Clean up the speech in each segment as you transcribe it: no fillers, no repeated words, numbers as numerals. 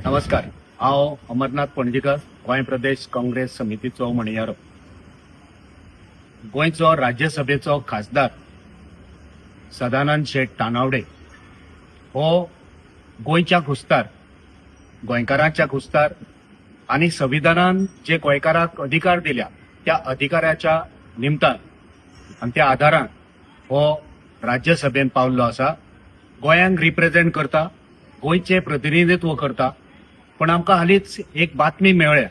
नमस्कार. हांव अमरनाथ पणजीकर, गोंय प्रदेश काँग्रेस समितीचो म्हणयारो. गोंयचो राज्यसभेचो खासदार सदानंद शेट तानावडे हो गोंयच्या कुस्तार, गोंयकारांच्या कुस्तार आणि संविधानान जे गोंयकारांक अधिकार दिल्या त्या अधिकाराच्या निमतान आणि त्या आधारान हो राज्यसभेन पावल्लो आसा. गोंयांक रिप्रेझेंट करता, गोंयचे प्रतिनिधित्व करता. पण आमकां हालींच एक बातमी मेळ्ळ्या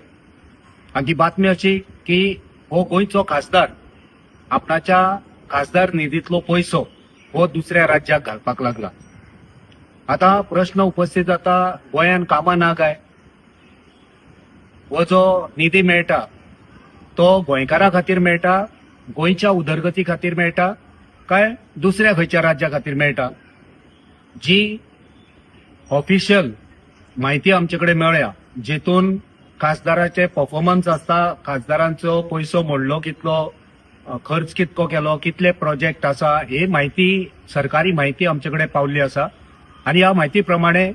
आनी ती बातमी अशी की हो गोंयचो खासदार आपणाच्या खासदार निधीतलो पयसो हो दुसऱ्या राज्याक घालपाक लागला. आता प्रश्न उपस्थित जाता, गोंयान कामां ना काय? हो जो निधी मेळटा तो गोंयकारां खातीर मेळटा, गोंयच्या उदरगती खातीर मेळटा काय दुसऱ्या खंयच्या राज्या खातीर मेळटा? जी ऑफिशियल माहिती आमचे मेळ्ळ्या, जेतून खासदाराचे परफॉर्मन्स आसता, खासदारांचो पयसो मोडलो कितलो, खर्च कितको केलो, कितले प्रोजेक्ट आसा, हे माहिती सरकारी माहिती आमचे पावल्ली आसा. आणि ह्या माहिती प्रमाणे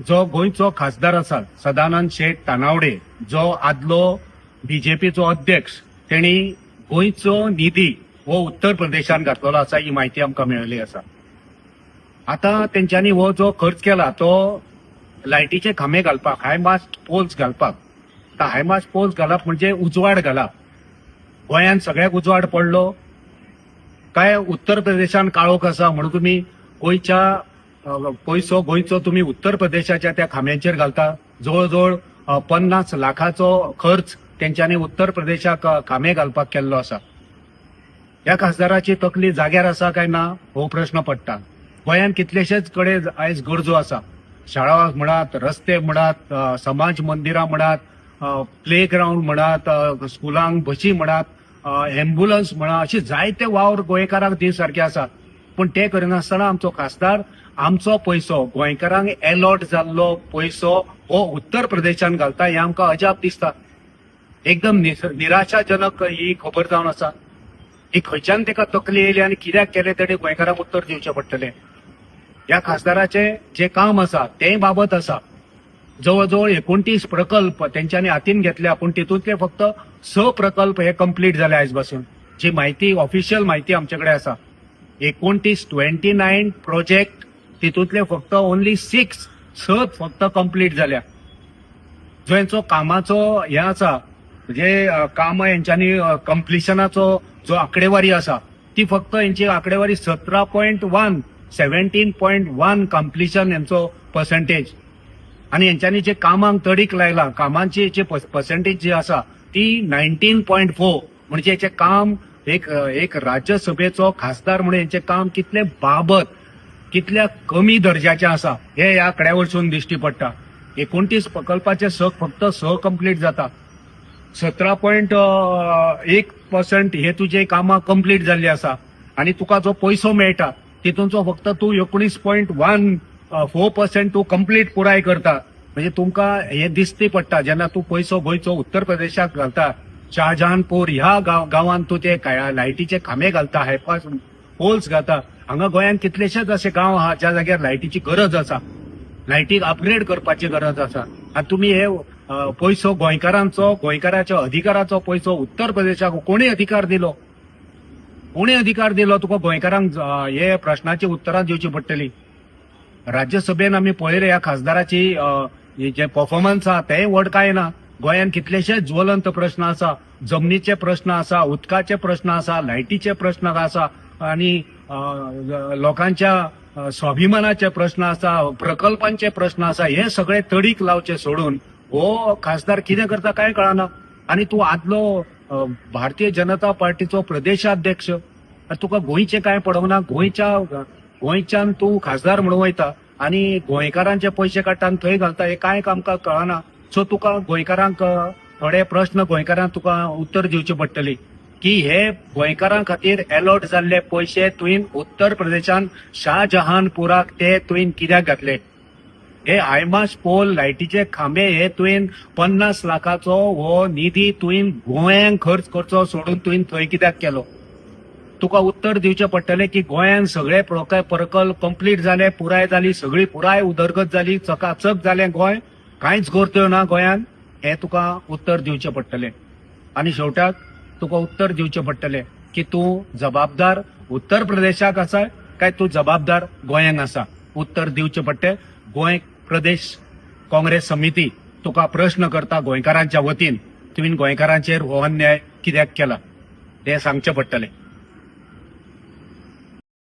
जो गोंयचो खासदार आसा सदानंद शेट तानावडे, जो आदलो बीजेपीचो अध्यक्ष, तेणी गोंयचो निधी हो उत्तर प्रदेशान घातलेलो आसा, ही माहिती आमकां मेळ्ळी आसा. आता तेंच्यांनी हो जो खर्च केला तो लायटीचे खांबे घालपाक, हायमास्ट पोल्स घालपाक. आता हायमास्ट पोल्स घालप म्हणजे उजवाड घालप. गोंयान सगळ्याक उजवाड पडलो काय उत्तर प्रदेशान काळोख आसा म्हणून तुम्ही गोंयच्या पयसो गोंयचो तुम्ही उत्तर प्रदेशाच्या त्या खांब्यांचेर घालता? जवळजवळ 50 लाखाचो खर्च तेंच्यांनी उत्तर प्रदेशाक खांबे घालपाक केल्लो आसा. ह्या खासदाराची तकली जाग्यार आसा काय ना हो प्रश्न पडटा. गोंयान कितलेशेच कडेन आयज गरजो आसा. शाळा म्हणा, रस्ते म्हणा, समाज मंदिरां म्हणा, प्ले ग्राउंड म्हणा, स्कुलांक बशी म्हणा, एम्ब्युलन्स म्हणा, अशी जायते वावर गोंयकारांक दिवसारखे आसा. पण ते करिनासतना आमचो खासदार आमचो पयसो, गोंयकारांक अलॉट जाल्लो पयसो हो उत्तर प्रदेशान घालता. हे आमकां अजाप दिसता. एकदम निराशाजनक ही खबर जावन आसा. ही खंयच्यान तेका तकली येयली आनी कित्याक केले तेणे गोंयकारांक उत्तर दिवचें पडटलें. ह्या खासदाराचे जे काम आसा ते बाबत आसा. जवळजवळ 29 प्रकल्प तेंच्यांनी हातीन घेतल्या, पण तितूंतले फक्त 6 प्रकल्प हे कंप्लीट झाले आयज पासून. जी माहिती ऑफिशियल माहिती आमचे आसा, 29 प्रोजेक्ट, तितूंतले फक्त ओन्ली 6 फक्त कंप्लीट झाल्या. जो यांचो कामाचो हे आसा, जे काम यांच्यांनी कंप्लिशनाचो जो आकडेवारी आसा ती फक्त यांची आकडेवारी 17.1 कंप्लिशन यांचो पर्सेंटेज. आणि यांच्यांनी जे कामांक तडीक लायला, कामांची जे पर्सेंटेज जी आसा ती 19.4. म्हणजे याचे काम एक राज्यसभेचो खासदार म्हणून यांचे काम कितले बाबत, कितल्या कमी दर्जाचे आसा हे ह्या आकड्यावरसून दिश्टी पडटा. 29 प्रकल्पाचे फक्त 6 कंप्लीट जाता. 17.1% हे तुझे कामां कंप्लीट जाल्ली आसा. आणि तुका जो पयसो मेळटा तितूंचो फक्त तू 19.14% तू कंप्लीट पुराय करता. म्हणजे तुमकां हे दिसती पडटा जेन्ना तू पयसो गोंयचो उत्तर प्रदेशाक घालता, शाहजहानपूर ह्या गांवांत तू ते लायटीचे खांबे घालता, हायपास पोल्स घालता. हांगा गोंयान कितलेशेच असे गांव आहा ज्या जाग्यार लायटीची गरज आसा, लायटीक अपग्रेड करपाची गरज आसा. आनी तुमी हे पयसो गोंयकाराच्या अधिकाराचो पयसो उत्तर प्रदेशाक कोणी अधिकार दिलो? कोणी अधिकार दिलो? तुका गोंयकारांक हे प्रश्नाची उत्तरां दिवची पडटली. राज्यसभेन आमी पळयले ह्या खासदाराची जे परफॉर्मन्स आहा तेय व्हड काय ना. गोंयान कितलेशेच ज्वलंत प्रश्न आसा. जमनीचे प्रश्न आसा, उदकाचे प्रश्न आसा, लायटीचे प्रश्न आसा, आणि लोकांच्या स्वाभिमानाचे प्रश्न आसा, प्रकल्पांचे प्रश्न आसा. हे सगळे तडीक लावचे सोडून हो खासदार कितें करता काय कळना. आणि तू आदलो भारतीय जनता पार्टीचो प्रदेशाध्यक्ष, तुका गोंयचे काय पडवना. गोंयच्यान तू खासदार म्हणून वयता आणि गोंयकारांचे पयशे काडटा आनी थंय घालता. हे काय आमकां कळना. सो तुका गोंयकारांक थोडे प्रश्न गोंयकारांक तुका उत्तर दिवची पडटली की हे गोंयकारां खातीर अलॉट जाल्ले पयशे तुवें उत्तर प्रदेशान शाहजहानपुराक ते तुवें कित्याक घातले? हे हायमास्ट पोल, लायटीचे खांबे हे तुवें 50 लाखाचो हो निधी तुवें गोंयांक खर्च करचो सोडून तुवें थंय कित्याक केलो? तुका उत्तर दिवचे पडटले की गोंयान सगळे प्रकल्प कंप्लीट जाले, पुराय जाली, सगळी पुराय उदरगत जाली, चकाचक जालें गोंय, कांयच करत्यो ना गोंयान हें तुका उत्तर दिवचें पडटलें आनी शेवटाक तुका उत्तर दिवचें पडटलें की तूं जबाबदार उत्तर प्रदेशाक आसा काय तूं जबाबदार गोंयांक आसा. उत्तर दिवचें पडटें. गोंय प्रदेश काँग्रेस समिती तुका प्रश्न करता गोंयकारांच्या वतीन, तुवें गोंयकारांचेर हो अन्याय कित्याक केला हें सांगचें पडटलें.